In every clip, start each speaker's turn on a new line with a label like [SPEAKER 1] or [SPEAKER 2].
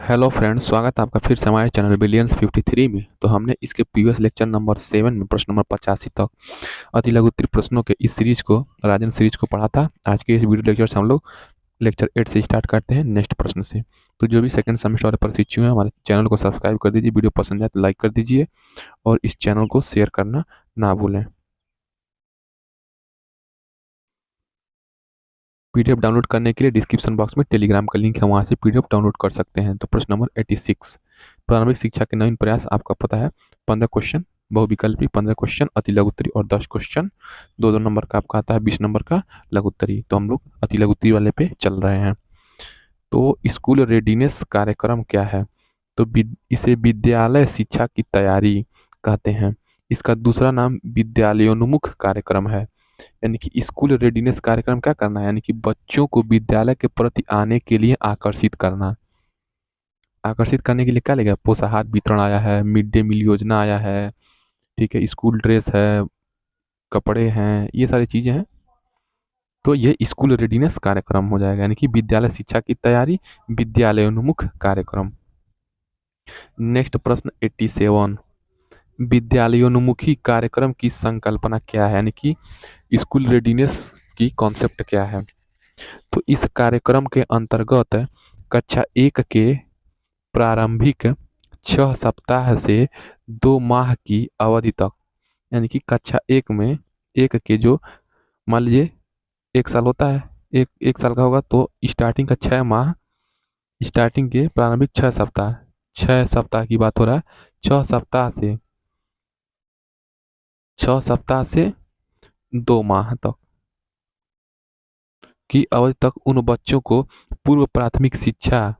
[SPEAKER 1] Hello friends, स्वागत है आपका फिर से हमारे चैनल बिलियंस 53 में। तो हमने इसके प्रीवियस लेक्चर नंबर 7 में प्रश्न नंबर 85 तक अति लघु उत्तरीय प्रश्नों के इस सीरीज को राजन सीरीज को पढ़ा था। आज के इस वीडियो लेक्चर से हम लोग लेक्चर 8 से स्टार्ट करते हैं नेक्स्ट प्रश्न से। तो जो भी सेकंड सेमेस्टर वाले प्रशिक्षु हैं हमारे चैनल को सब्सक्राइब कर दीजिए, वीडियो पसंद आए तो लाइक कर दीजिए और इस चैनल को शेयर करना ना भूलें। पीडीएफ डाउनलोड करने के लिए डिस्क्रिप्शन बॉक्स में टेलीग्राम का लिंक है, वहाँ से पीडीएफ डाउनलोड कर सकते हैं। तो प्रश्न नंबर 86, प्रारंभिक शिक्षा के नवीन प्रयास। आपका पता है 15 क्वेश्चन बहुविकल्पी, 15 क्वेश्चन अति लघु उत्तरी और 10 क्वेश्चन दो दो नंबर का आपका आता है 20 नंबर का लघु उत्तरी। तो हम लोग अति लघु उत्तरी वाले पे चल रहे हैं। तो स्कूल रेडीनेस कार्यक्रम क्या है? तो इसे विद्यालय शिक्षा की तैयारी कहते हैं। इसका दूसरा नाम विद्यालयोन्मुख कार्यक्रम है। यानी कि स्कूल रेडीनेस कार्यक्रम क्या करना है, यानी कि बच्चों को विद्यालय के प्रति आने के लिए आकर्षित करना। आकर्षित करने के लिए क्या लेगा? पोषाहार वितरण आया है, मिड डे मील योजना आया है, ठीक है, स्कूल ड्रेस है, कपड़े हैं, ये सारी चीजें हैं। तो ये स्कूल रेडीनेस कार्यक्रम हो जाएगा, यानी कि विद्यालय शिक्षा की तैयारी, विद्यालयोन्मुख कार्यक्रम। नेक्स्ट प्रश्न 87, विद्यालयोन्मुखी कार्यक्रम की संकल्पना क्या है, यानी कि स्कूल रेडीनेस की कॉन्सेप्ट क्या है? तो इस कार्यक्रम के अंतर्गत कक्षा 1 के प्रारंभिक 6 सप्ताह से 2 माह की अवधि तक, यानी कि कक्षा 1 में एक के जो मान लीजिए 1 साल होता है, एक साल का होगा तो स्टार्टिंग का 6 माह, स्टार्टिंग के प्रारंभिक 6 सप्ताह की बात हो रहा है। 6 सप्ताह से 2 माह तक की अवधि तक उन बच्चों को पूर्व प्राथमिक शिक्षा,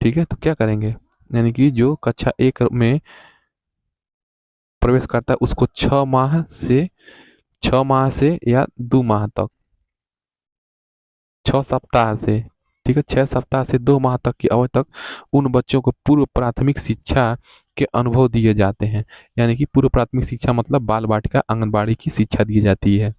[SPEAKER 1] ठीक है, तो क्या करेंगे, यानी कि जो कक्षा 1 में प्रवेश करता है उसको 6 माह से या 2 माह तक, 6 सप्ताह से, ठीक है, 6 सप्ताह से 2 माह तक की अवधि तक उन बच्चों को पूर्व प्राथमिक शिक्षा के अनुभव दिए जाते हैं। यानी कि पूर्व प्राथमिक शिक्षा मतलब बाल वाटिका आंगनबाड़ी की शिक्षा दी जाती है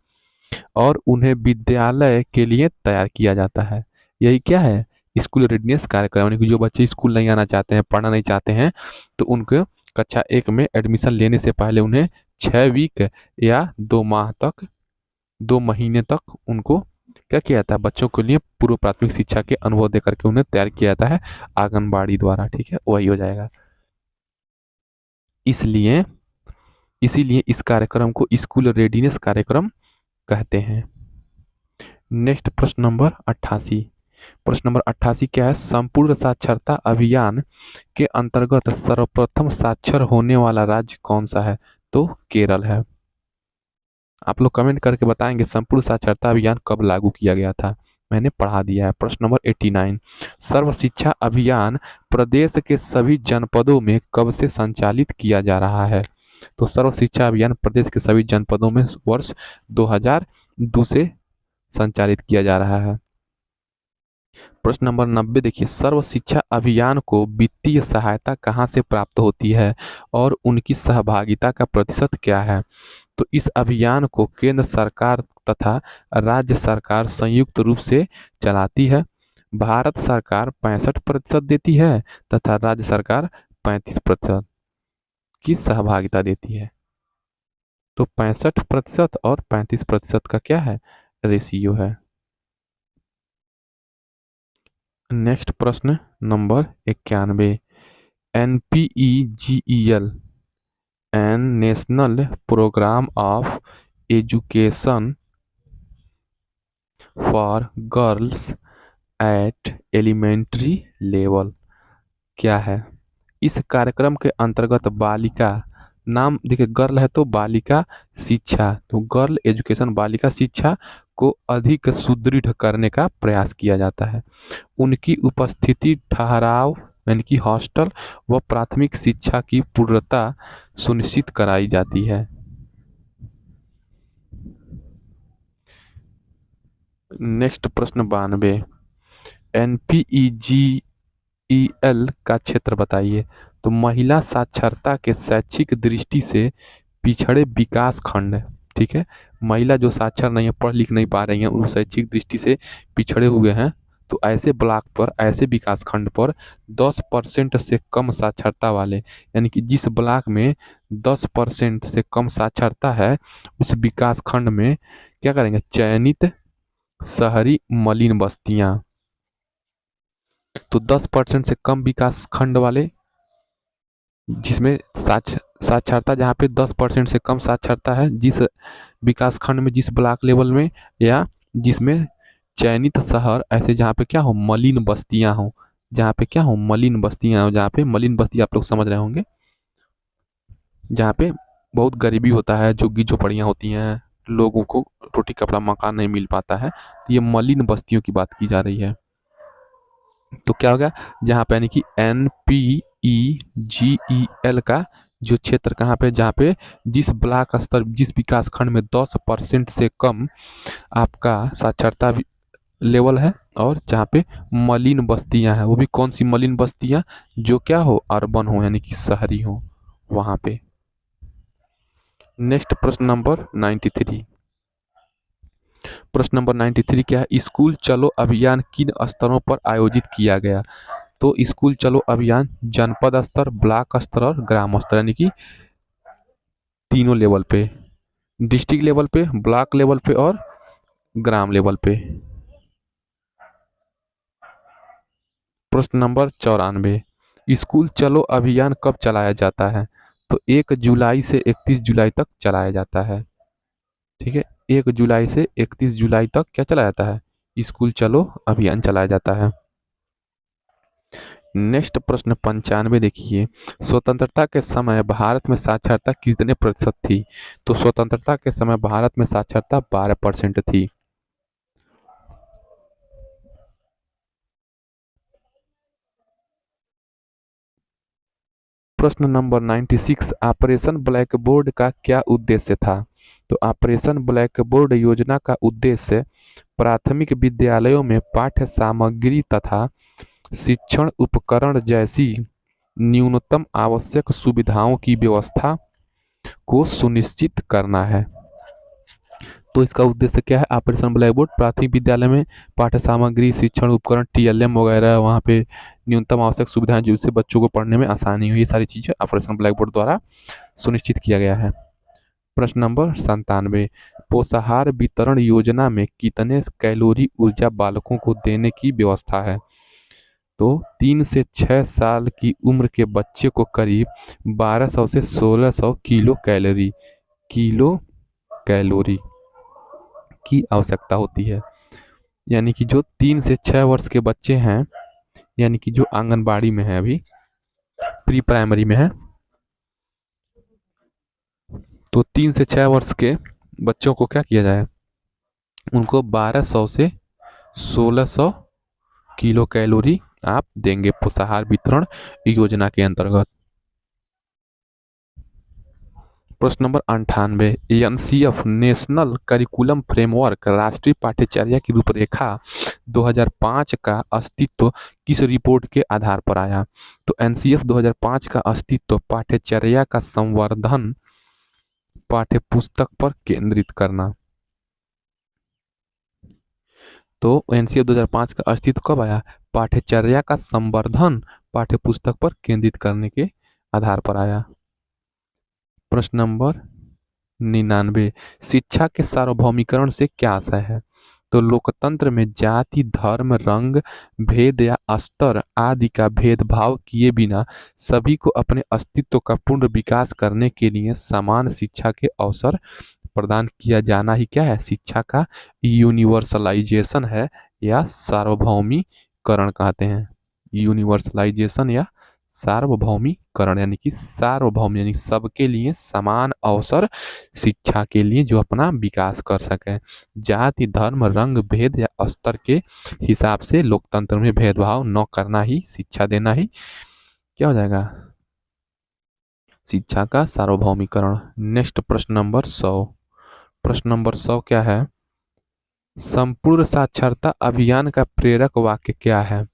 [SPEAKER 1] और उन्हें विद्यालय के लिए तैयार किया जाता है। यही क्या है? स्कूल रेडीनेस कार्यक्रम। यानी कि जो बच्चे स्कूल नहीं आना चाहते हैं, पढ़ना नहीं चाहते हैं, तो उनको कक्षा 1 में एडमिशन लेने से पहले उन्हें 6 वीक या 2 माह तक, 2 महीने तक उनको क्या किया जाता है? बच्चों के लिए पूर्व प्राथमिक शिक्षा के अनुभव दे करके उन्हें तैयार किया जाता है आंगनबाड़ी द्वारा, ठीक है, वही हो जाएगा। इसलिए इसीलिए इस कार्यक्रम को स्कूल रेडीनेस कार्यक्रम कहते हैं। नेक्स्ट प्रश्न नंबर 88, प्रश्न नंबर 88 क्या है? संपूर्ण साक्षरता अभियान के अंतर्गत सर्वप्रथम साक्षर होने वाला राज्य कौन सा है? तो केरल है। आप लोग कमेंट करके बताएंगे संपूर्ण साक्षरता अभियान कब लागू किया गया था। मैंने पढ़ा दिया है। प्रश्न नंबर 89, सर्व शिक्षा अभियान प्रदेश के सभी जनपदों में कब से संचालित किया जा रहा है? तो सर्व शिक्षा अभियान प्रदेश के सभी जनपदों में वर्ष 2002 से संचालित किया जा रहा है। प्रश्न नंबर 90 देखिए, सर्व शिक्षा अभियान को वित्तीय सहायता कहाँ से प्राप्त होती है और उनकी सहभागिता का प्रतिशत क्या है? तो इस अभियान को केंद्र सरकार तथा राज्य सरकार संयुक्त रूप से चलाती है। भारत सरकार 65% देती है तथा राज्य सरकार 35% की सहभागिता देती है। तो 65% और 35% का क्या है? रेशियो है। नेक्स्ट प्रश्न number 91, NPEGEL N national programme of education for girls at elementary level क्या है? इस कार्यक्रम के अंतर्गत बालिका, नाम देखिए गर्ल है तो बालिका शिक्षा, तो गर्ल एजुकेशन बालिका शिक्षा को अधिक सुदृढ़ करने का प्रयास किया जाता है। उनकी उपस्थिति ठहराव यानी कि हॉस्टल व प्राथमिक शिक्षा की पूर्णता सुनिश्चित कराई जाती है। नेक्स्ट प्रश्न 92, NPEGEL का क्षेत्र बताइए। तो महिला साक्षरता के शैक्षिक दृष्टि से पिछड़े विकास खंड, ठीक है, महिला जो साक्षर नहीं है, पढ़ लिख नहीं पा रही हैं, उन शैक्षिक दृष्टि से पिछड़े हुए हैं, तो ऐसे ब्लॉक पर, ऐसे विकास खंड पर 10% से कम साक्षरता वाले, यानी कि जिस ब्लॉक में 10% से कम साक्षरता है, उस विकास खंड में क्या करेंगे, चयनित शहरी मलिन बस्तियां। तो 10% से कम विकास खंड वाले, जिसमें साक्षरता जहाँ पे 10% से कम साक्षरता है, जिस विकास खंड में, जिस ब्लॉक लेवल में, या जिसमें चयनित शहर ऐसे जहाँ पे क्या हो, मलिन बस्तियां हो, जहाँ पे क्या हो, मलिन बस्तियां हो, जहाँ पे मलिन बस्ती आप लोग समझ रहे होंगे, जहाँ पे बहुत गरीबी होता है, झुग्गी झोपड़ियाँ होती हैं, लोगों को रोटी कपड़ा मकान नहीं मिल पाता है, तो ये मलिन बस्तियों की बात की जा रही है। तो क्या हो गया, जहाँ पे यानी कि NPEGEL का जो क्षेत्र कहाँ पे, जहाँ पे जिस ब्लॉक स्तर, जिस विकास खंड में 10% से कम आपका साक्षरता लेवल है, और जहाँ पे मलिन बस्तियां हैं, वो भी कौन सी मलिन बस्तियां, जो क्या हो, अर्बन हो, यानी कि शहरी हो, वहाँ पे। नेक्स्ट प्रश्न नंबर 93। प्रश्न नंबर 93 क्या है, स्कूल चलो अभियान किन स्तरों पर आयोजित किया गया। तो स्कूल चलो अभियान जनपद स्तर, ब्लॉक स्तर और ग्राम स्तर, यानी कि तीनों लेवल पे, डिस्ट्रिक्ट लेवल पे, ब्लॉक लेवल पे और ग्राम लेवल पे। प्रश्न नंबर 94, स्कूल चलो अभियान कब चलाया जाता है। तो 1 जुलाई से 31 जुलाई तक चलाया जाता है। ठीक है, 1 जुलाई से 31 जुलाई तक क्या चलाया जाता है, स्कूल चलो अभियान चलाया जाता है। नेक्स्ट प्रश्न 95 देखिए, स्वतंत्रता के समय भारत में साक्षरता कितने प्रतिशत थी। तो स्वतंत्रता के समय भारत में साक्षरता 12% थी। प्रश्न नंबर 96, ऑपरेशन ब्लैक बोर्ड का क्या उद्देश्य था। तो ऑपरेशन ब्लैक बोर्ड योजना का उद्देश्य प्राथमिक विद्यालयों में पाठ्य सामग्री तथा शिक्षण उपकरण जैसी न्यूनतम आवश्यक सुविधाओं की व्यवस्था को सुनिश्चित करना है। तो इसका उद्देश्य क्या है, ऑपरेशन ब्लैक बोर्ड प्राथमिक विद्यालय में पाठ्य सामग्री, शिक्षण उपकरण, TLM वगैरह, वहाँ पे न्यूनतम आवश्यक सुविधाएं जिससे बच्चों को पढ़ने में आसानी हो, ये सारी चीज़ें ऑपरेशन ब्लैक बोर्ड द्वारा सुनिश्चित किया गया है। प्रश्न नंबर 97, पोषाहार वितरण योजना में कितने कैलोरी ऊर्जा बालकों को देने की व्यवस्था है। तो 3 से 6 साल की उम्र के बच्चे को करीब 1200 से 1600 किलो कैलोरी की आवश्यकता होती है। यानी कि जो 3 से 6 वर्ष के बच्चे हैं, यानी कि जो आंगनबाड़ी में है, अभी प्री प्राइमरी में है, तो 3 से 6 वर्ष के बच्चों को क्या किया जाए, उनको 1200 से 1600 किलो कैलोरी आप देंगे पोषाहार वितरण योजना के अंतर्गत। प्रश्न number 98, NCF national curriculum framework राष्ट्रीय पाठ्यचर्या की रूपरेखा 2005 का अस्तित्व किस रिपोर्ट के आधार पर आया। तो NCF 2005 का अस्तित्व पाठ्यचर्या का संवर्धन पाठ्यपुस्तक पर केंद्रित करना। तो NCF 2005 का अस्तित्व कब आया, पाठ्यचर्या का संवर्धन पाठ्यपुस्तक पर केंद्रित करने के आधार पर आया। प्रश्न नंबर 99, शिक्षा के सार्वभौमिकरण से क्या आशय है। तो लोकतंत्र में जाति, धर्म, रंग भेद या स्तर आदि का भेदभाव किए बिना सभी को अपने अस्तित्व का पूर्ण विकास करने के लिए समान शिक्षा के अवसर प्रदान किया जाना ही क्या है, शिक्षा का यूनिवर्सलाइजेशन है, या सार्वभौमिकरण कहते हैं। यूनिवर्सलाइजेशन या सार्वभौमिकरण, यानी कि सार्वभौम यानी सबके लिए समान अवसर शिक्षा के लिए जो अपना विकास कर सके। जाति, धर्म, रंग भेद या स्तर के हिसाब से लोकतंत्र में भेदभाव न करना ही, शिक्षा देना ही क्या हो जाएगा, शिक्षा का सार्वभौमिकरण। नेक्स्ट प्रश्न नंबर 100। प्रश्न नंबर 100 क्या है, संपूर्ण साक्षरता अभियान का प्रेरक वाक्य क्या है।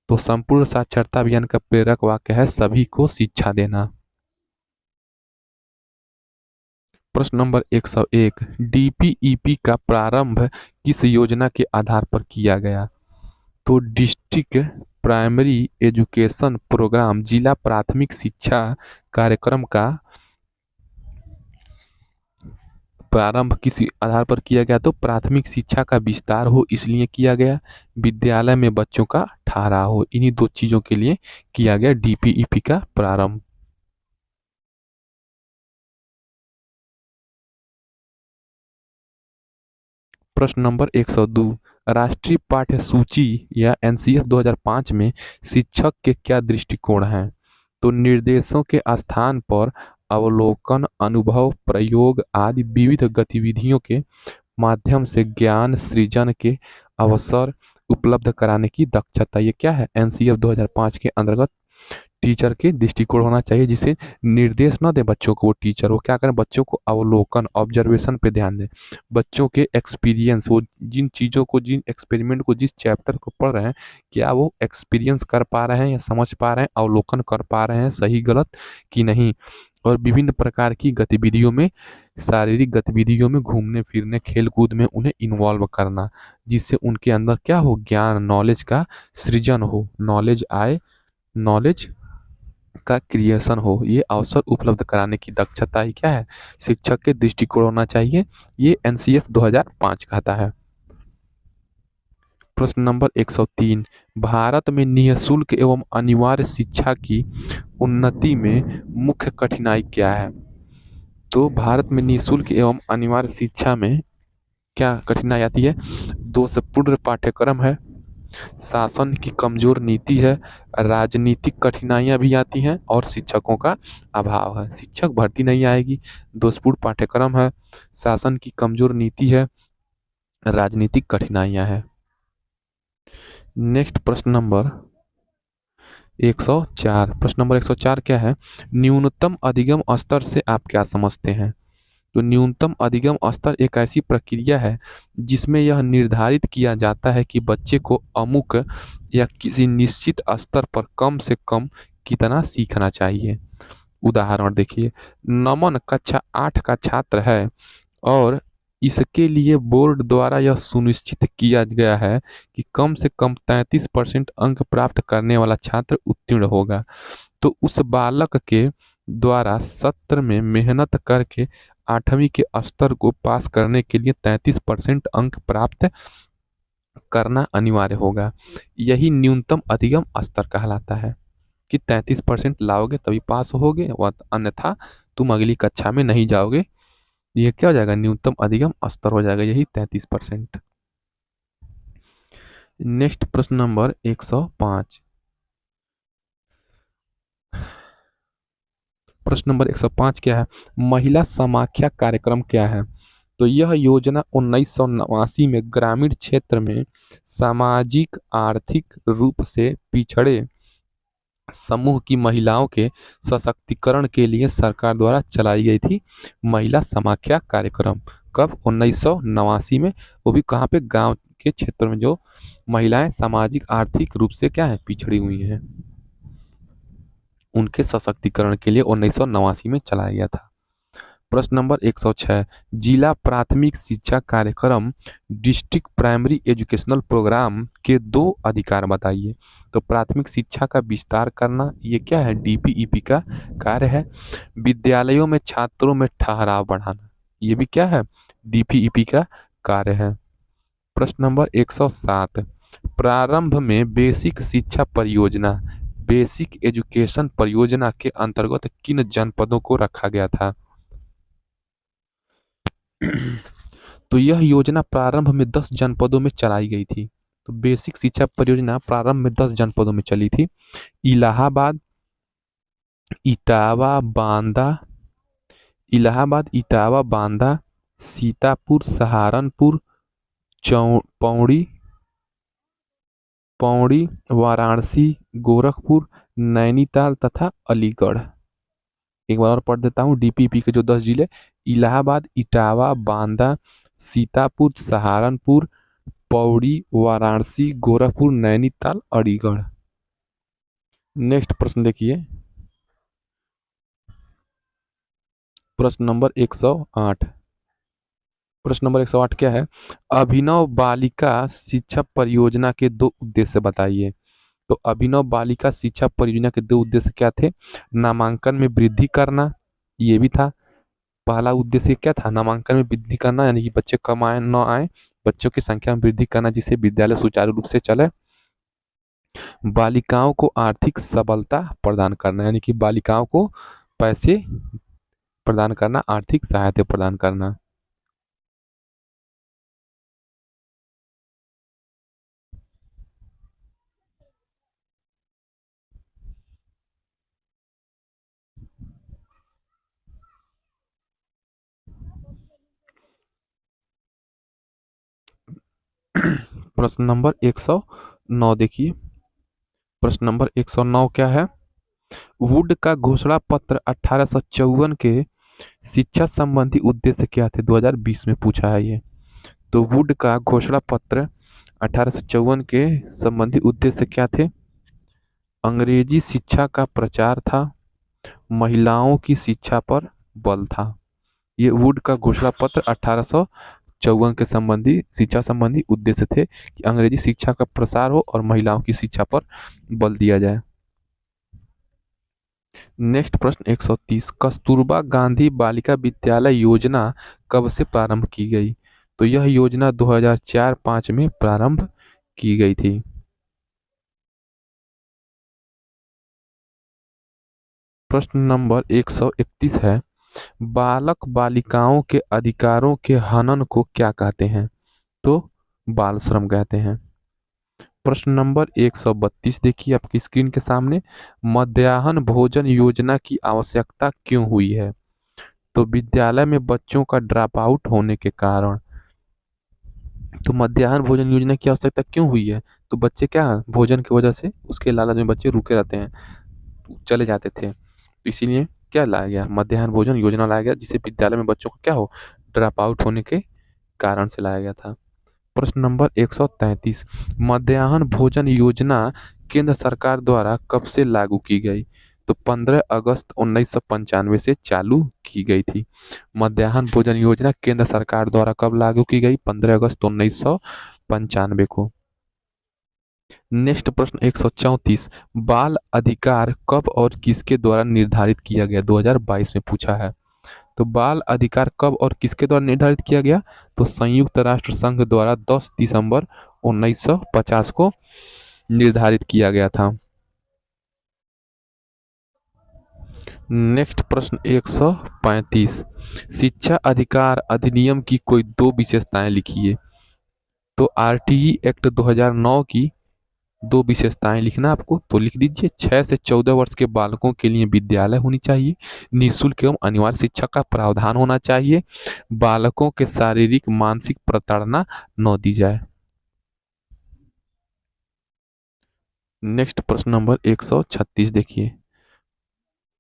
[SPEAKER 1] तो संपूर्ण साक्षरता अभियान का प्रेरक वाक्य है सभी को शिक्षा देना। प्रश्न नंबर 101, DPEP का प्रारंभ किस योजना के आधार पर किया गया। तो डिस्ट्रिक्ट प्राइमरी एजुकेशन प्रोग्राम जिला प्राथमिक शिक्षा कार्यक्रम का प्रारंभ किस आधार पर किया गया, तो प्राथमिक शिक्षा का विस्तार हो इसलिए किया गया, विद्यालय में बच्चों का ठहराव हो, इन्हीं दो चीजों के लिए किया गया डीपीईपी का प्रारंभ। प्रश्न नंबर 102, राष्ट्रीय पाठ्य सूची या एनसीएफ 2005 में शिक्षक के क्या दृष्टिकोण हैं, तो निर्देशों के स्थान पर अवलोकन, अनुभव, प्रयोग आदि विविध गतिविधियों के माध्यम से ज्ञान सृजन के अवसर उपलब्ध कराने की दक्षता, ये क्या है एनसीएफ 2005 के अंतर्गत टीचर के दृष्टिकोण होना चाहिए, जिसे निर्देश ना दे बच्चों को, वो टीचर वो क्या करें, बच्चों को अवलोकन ऑब्जर्वेशन पे ध्यान दें, बच्चों के एक्सपीरियंस, वो जिन चीज़ों को, जिन एक्सपेरिमेंट को, जिस चैप्टर को पढ़ रहे हैं, क्या वो एक्सपीरियंस कर पा रहे हैं या समझ पा रहे हैं, अवलोकन कर पा रहे हैं सही गलत कि नहीं। और विभिन्न प्रकार की गतिविधियों में, शारीरिक गतिविधियों में, घूमने फिरने खेल कूद में उन्हें इन्वॉल्व करना, जिससे उनके अंदर क्या हो, ज्ञान नॉलेज का सृजन हो, नॉलेज आए, नॉलेज का क्रिएशन हो, ये अवसर उपलब्ध कराने की दक्षता ही क्या है शिक्षक के दृष्टिकोण होना चाहिए, ये एनसीएफ 2005 कहता है। प्रश्न नंबर 103, भारत में निःशुल्क एवं अनिवार्य शिक्षा की उन्नति में मुख्य कठिनाई क्या है, तो भारत में निःशुल्क एवं अनिवार्य शिक्षा में क्या कठिनाई आती है, दोषपूर्ण पाठ्यक्रम है, शासन की कमजोर नीति है, राजनीतिक कठिनाइयां भी आती हैं और शिक्षकों का अभाव है, शिक्षक भर्ती नहीं आएगी, दोषपूर्ण पाठ्यक्रम है, शासन की कमजोर नीति है, राजनीतिक कठिनाइयां हैं। नेक्स्ट प्रश्न नंबर 104, प्रश्न नंबर 104 क्या है, न्यूनतम अधिगम स्तर से आप क्या समझते हैं, तो न्यूनतम अधिगम स्तर एक ऐसी प्रक्रिया है जिसमें यह निर्धारित किया जाता है कि बच्चे को अमुक या किसी निश्चित स्तर पर कम से कम कितना सीखना चाहिए। उदाहरण देखिए, नमन कक्षा 8 का छात्र है और इसके लिए बोर्ड द्वारा यह सुनिश्चित किया गया है कि कम से कम 33% अंक प्राप्त करने वाला छात्र उत्तीर्ण होगा, तो उस बालक के द्वारा सत्र में मेहनत करके 8वीं के स्तर को पास करने के लिए 33% अंक प्राप्त करना अनिवार्य होगा, यही न्यूनतम अधिगम स्तर कहलाता है कि 33% लाओगे तभी पास होगे, व अन्यथा तुम अगली कक्षा में नहीं जाओगे, ये क्या हो जाएगा, न्यूनतम अधिगम स्तर हो जाएगा, यही 33%। नेक्स्ट प्रश्न नंबर 105, प्रश्न नंबर 105 क्या है, महिला समाख्या कार्यक्रम क्या है, तो यह योजना 1989 में ग्रामीण क्षेत्र में सामाजिक आर्थिक रूप से पिछड़े समूह की महिलाओं के सशक्तिकरण के लिए सरकार द्वारा चलाई गई थी महिला समाख्या कार्यक्रम, कब 1989 में, वो भी कहाँ पे, गांव के क्षेत्र में जो महिलाएं सामाजिक आर्थिक रूप से क्या है पिछड़ी हुई हैं, उनके सशक्तिकरण के लिए 1989 में चलाया गया था। प्रश्न नंबर 106, जिला प्राथमिक शिक्षा कार्यक्रम डिस्ट्रिक्ट प्राइमरी एजुकेशनल प्रोग्राम के दो अधिकार बताइए, तो प्राथमिक शिक्षा का विस्तार करना, ये क्या है डीपीईपी का कार्य है, विद्यालयों में छात्रों में ठहराव बढ़ाना, ये भी क्या है डीपीईपी का कार्य है। प्रश्न नंबर 107, प्रारंभ में बेसिक शिक्षा परियोजना, बेसिक एजुकेशन परियोजना के अंतर्गत किन जनपदों को रखा गया था, तो यह योजना प्रारंभ में 10 जनपदों में चलाई गई थी, तो बेसिक शिक्षा परियोजना प्रारंभ में 10 जनपदों में चली थी, इलाहाबाद, इटावा, बांदा, इलाहाबाद, इटावा, बांदा, सीतापुर, सहारनपुर, पौड़ी, पौड़ी, वाराणसी, गोरखपुर, नैनीताल तथा अलीगढ़। एक बार और पढ़ देता हूँ, डीपीपी के जो 10 जिले, इलाहाबाद, इटावा, बांदा, सीतापुर, सहारनपुर, पौड़ी, वाराणसी, गोरखपुर, नैनीताल, अलीगढ़। नेक्स्ट प्रश्न देखिए, प्रश्न नंबर 108, प्रश्न नंबर 108 क्या है? अभिनव बालिका शिक्षा परियोजना के दो उद्देश्य बताइए। तो अभिनव बालिका शिक्षा परियोजना के दो उद्देश्य क्या थे? नामांकन में वृद्धि करना, ये भी था। पहला उद्देश्य क्या था? नामांकन में वृद्धि करना, यानी कि बच्चे कम आए न आए, बच्चों की संख्या में वृद्धि करना जिससे विद्यालय सुचारू रूप से चले। बालिकाओं को आर्थिक सबलता प्रदान करना, यानी कि बालिकाओं को पैसे प्रदान करना, आर्थिक सहायता प्रदान करना। प्रश्न नंबर 109 देखिए। प्रश्न नंबर 109 क्या है? वुड का घोषणा पत्र 1854 के शिक्षा संबंधी उद्देश्य क्या थे? 2020 में पूछा है ये। तो वुड का घोषणा पत्र 1854 के संबंधी उद्देश्य क्या थे? अंग्रेजी शिक्षा का प्रचार था, महिलाओं की शिक्षा पर बल था। ये वुड का घोषणा पत्र 1854 के संबंधी शिक्षा संबंधी उद्देश्य थे कि अंग्रेजी शिक्षा का प्रसार हो और महिलाओं की शिक्षा पर बल दिया जाए। नेक्स्ट प्रश्न 130, कस्तूरबा गांधी बालिका विद्यालय योजना कब से प्रारंभ की गई? तो यह योजना 2004-5 में प्रारंभ की गई थी। प्रश्न नंबर 131 है, बालक बालिकाओं के अधिकारों के हनन को क्या कहते हैं? तो बाल श्रम कहते हैं। प्रश्न नंबर 132 देखिए आपकी स्क्रीन के सामने, मध्याह्न भोजन योजना की आवश्यकता क्यों हुई है? तो विद्यालय में बच्चों का ड्रॉप आउट होने के कारण। तो मध्याह्न भोजन योजना की आवश्यकता क्यों हुई है? तो बच्चे क्या, भोजन की वजह से उसके लालच में बच्चे रुके रहते हैं, चले जाते थे, तो इसीलिए क्या लाया गया? मध्याह्न भोजन योजना लाया गया, जिससे विद्यालय में बच्चों को क्या हो, ड्रॉप आउट होने के कारण से लाया गया था। प्रश्न नंबर 133, मध्याह्न भोजन योजना केंद्र सरकार द्वारा कब से लागू की गई? तो 15 अगस्त 1995 से चालू की गई थी। मध्याह्न भोजन योजना केंद्र सरकार द्वारा कब लागू की गई? 15 अगस्त 1995 को। नेक्स्ट प्रश्न 134, बाल अधिकार कब और किसके द्वारा निर्धारित किया गया? 2022 में पूछा है। तो बाल अधिकार कब और किसके द्वारा निर्धारित किया गया? तो संयुक्त राष्ट्र संघ द्वारा 10 दिसंबर 1950 को निर्धारित किया गया था। नेक्स्ट प्रश्न 135, शिक्षा अधिकार अधिनियम की कोई दो विशेषताएं लिखिए। तो आरटीई एक्ट 2009 की दो विशेषताएं लिखना आपको, तो लिख दीजिए, 6 से 14 वर्ष के बालकों के लिए विद्यालय होनी चाहिए, निःशुल्क एवं अनिवार्य शिक्षा का प्रावधान होना चाहिए, बालकों के शारीरिक मानसिक प्रताड़ना न दी जाए। नेक्स्ट प्रश्न नंबर 136 देखिए।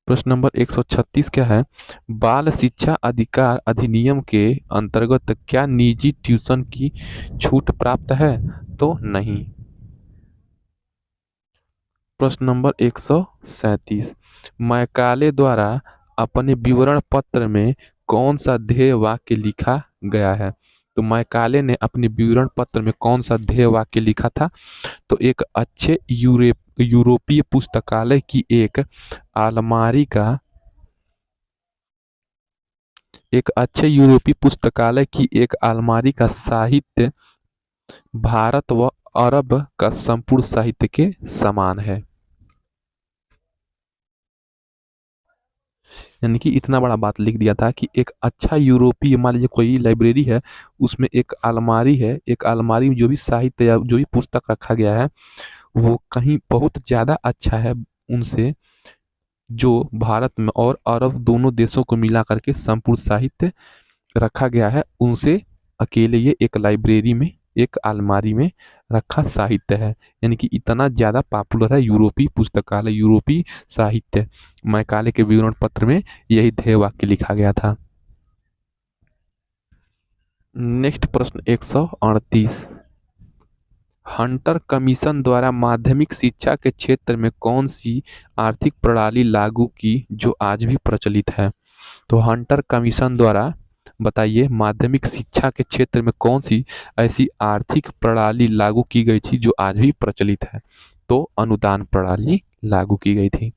[SPEAKER 1] प्रश्न नंबर 136 क्या है? बाल शिक्षा अधिकार अधिनियम के अंतर्गत क्या निजी ट्यूशन की छूट प्राप्त है? तो नहीं। प्रश्न नंबर 137, मैकाले द्वारा अपने विवरण पत्र में कौन सा ध्येय वाक्य लिखा गया है? तो मैकाले ने अपने विवरण पत्र में कौन सा ध्येय वाक्य लिखा था? तो यूरोपीय पुस्तकालय की एक अच्छे यूरोपीय पुस्तकालय की एक अलमारी का साहित्य भारत व अरब का संपूर्ण साहित्य के समान है। यानी कि इतना बड़ा बात लिख दिया था कि एक अच्छा यूरोपीय, मान लीजिए कोई लाइब्रेरी है, उसमें एक अलमारी है, एक अलमारी में जो भी साहित्य या जो भी पुस्तक रखा गया है वो कहीं बहुत ज़्यादा अच्छा है उनसे, जो भारत में और अरब दोनों देशों को मिला करके संपूर्ण साहित्य रखा गया है, उनसे अकेले ये एक लाइब्रेरी में, एक अलमारी में रखा साहित्य है। यानी कि इतना ज़्यादा पॉपुलर है यूरोपीय पुस्तकालय, यूरोपीय साहित्य। मैकाले के विवरण पत्र में यही ध्येय वाक्य लिखा गया था। नेक्स्ट प्रश्न 138, हंटर कमीशन द्वारा माध्यमिक शिक्षा के क्षेत्र में कौन सी आर्थिक प्रणाली लागू की जो आज भी प्रचलित है? तो हंटर कमीशन द्वारा बताइए माध्यमिक शिक्षा के क्षेत्र में कौन सी ऐसी आर्थिक प्रणाली लागू की गई थी जो आज भी प्रचलित है? तो अनुदान प्रणाली लागू की गई थी।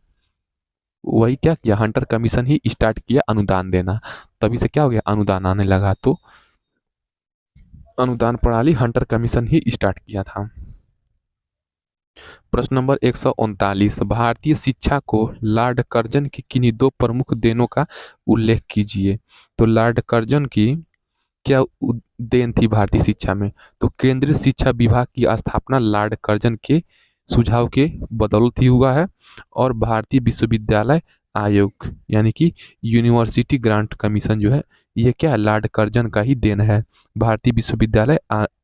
[SPEAKER 1] वही क्या किया, हंटर कमीशन ही स्टार्ट किया अनुदान देना, तभी से क्या हो गया, अनुदान आने लगा। तो अनुदान प्रणाली हंटर कमीशन ही स्टार्ट किया था। प्रश्न नंबर 139, भारतीय शिक्षा को लॉर्ड कर्जन की किन्हीं दो प्रमुख देनों का उल्लेख कीजिए। तो लॉर्ड कर्जन की क्या देन थी भारतीय शिक्षा में? तो केंद्रीय शिक्षा विभाग की स्थापना लॉर्ड कर्जन के सुझाव के बदौलत ही हुआ है। और भारतीय विश्वविद्यालय आयोग यानी कि यूनिवर्सिटी ग्रांट कमीशन जो है, ये क्या है, लॉर्ड कर्जन का ही देन है। भारतीय विश्वविद्यालय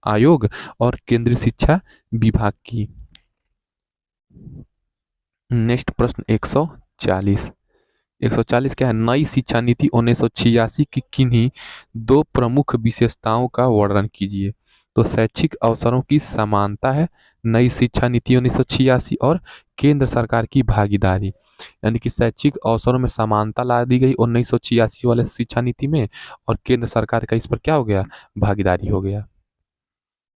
[SPEAKER 1] आयोग और केंद्रीय शिक्षा विभाग की। नेक्स्ट प्रश्न 140। 140 क्या है, नई शिक्षा नीति 1986 की किन्हीं दो प्रमुख विशेषताओं का वर्णन कीजिए। तो शैक्षिक अवसरों की समानता है नई शिक्षा नीति 1986, और केंद्र सरकार की भागीदारी, यानी कि शैक्षिक अवसरों में समानता ला दी गई 1986 वाले शिक्षा नीति में, और केंद्र सरकार का इस पर क्या हो गया, भागीदारी हो गया।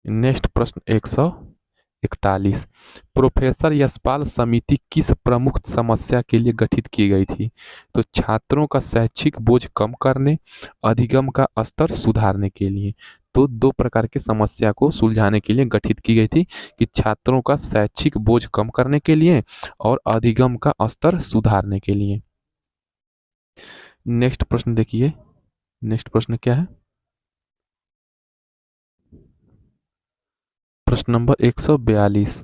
[SPEAKER 1] नेक्स्ट प्रश्न 141, प्रोफेसर यशपाल समिति किस प्रमुख समस्या के लिए गठित की गई थी? तो छात्रों का शैक्षिक बोझ कम करने, अधिगम का स्तर सुधारने के लिए। तो दो प्रकार की समस्या को सुलझाने के लिए गठित की गई थी, कि छात्रों का शैक्षिक बोझ कम करने के लिए और अधिगम का स्तर सुधारने के लिए। नेक्स्ट प्रश्न देखिए, नेक्स्ट प्रश्न क्या है, प्रश्न नंबर 142।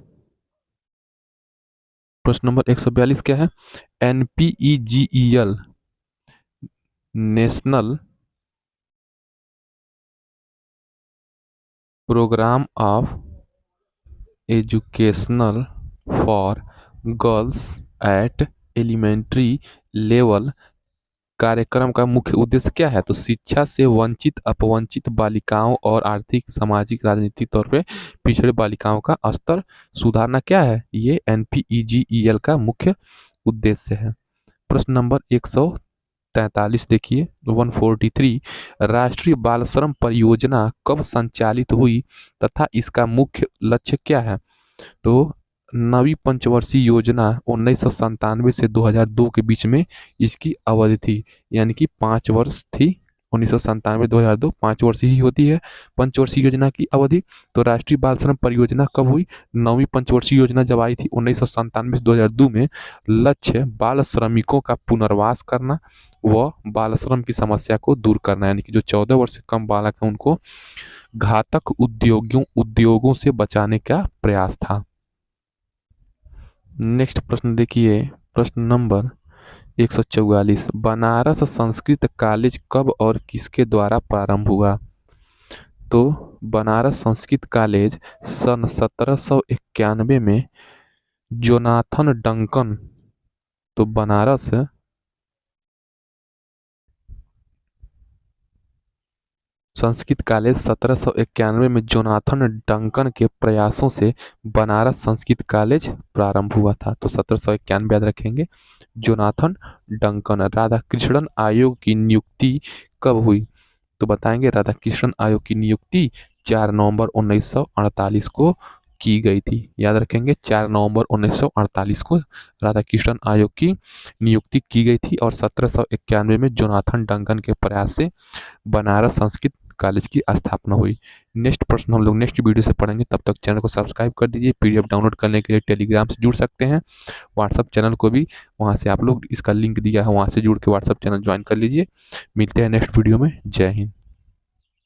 [SPEAKER 1] प्रश्न नंबर 142 क्या है, NPEGEL national programme of educational for girls at elementary level कार्यक्रम का मुख्य उद्देश्य क्या है? तो शिक्षा से वंचित अपवंचित बालिकाओं और आर्थिक सामाजिक राजनीतिक तौर पे पिछड़े बालिकाओं का स्तर सुधारना क्या है, ये NPEGEL का मुख्य उद्देश्य है। प्रश्न नंबर 143 देखिए, 143, राष्ट्रीय बाल श्रम परियोजना कब संचालित हुई तथा इसका मुख्य लक्ष्य क्या है? तो नवी पंचवर्षीय योजना 1997 से 2002 के बीच में इसकी अवधि थी, यानी कि 5 वर्ष थी। 1997 2002 5 वर्ष ही होती है पंचवर्षीय योजना की अवधि। तो राष्ट्रीय बाल श्रम परियोजना कब हुई? नवी पंचवर्षीय योजना जब आई थी 1997 से 2002 में। लक्ष्य बाल श्रमिकों का पुनर्वास करना व बाल श्रम की समस्या को दूर करना, यानी कि जो 14 वर्ष से कम बालक हैं उनको घातक उद्योगों से बचाने का प्रयास था। नेक्स्ट प्रश्न देखिए, प्रश्न नंबर 144, बनारस संस्कृत कॉलेज कब और किसके द्वारा प्रारंभ हुआ? तो बनारस संस्कृत कॉलेज सन 1791 में जोनाथन डंकन, तो बनारस संस्कृत कॉलेज 1791 में जोनाथन डंकन के प्रयासों से बनारस संस्कृत कॉलेज प्रारंभ हुआ था। तो 1791 याद रखेंगे। Jonathan Duncan. राधा कृष्णन आयोग की नियुक्ति कब हुई? तो बताएंगे राधा कृष्णन आयोग की नियुक्ति 4 नवंबर 1948 को की गई थी। याद रखेंगे 4 नवंबर 1948 को राधा कृष्णन आयोग की नियुक्ति की गई थी, और 1791 में जोनाथन डंकन के प्रयास से बनारस संस्कृत कॉलेज की स्थापना हुई। नेक्स्ट प्रश्न हम लोग नेक्स्ट वीडियो से पढ़ेंगे, तब तक चैनल को सब्सक्राइब कर दीजिए। PDF डाउनलोड करने के लिए टेलीग्राम से जुड़ सकते हैं, व्हाट्सअप चैनल को भी वहां से आप लोग, इसका लिंक दिया है वहां से जुड़ के व्हाट्सअप चैनल ज्वाइन कर लीजिए। मिलते हैं नेक्स्ट वीडियो में। जय हिंद।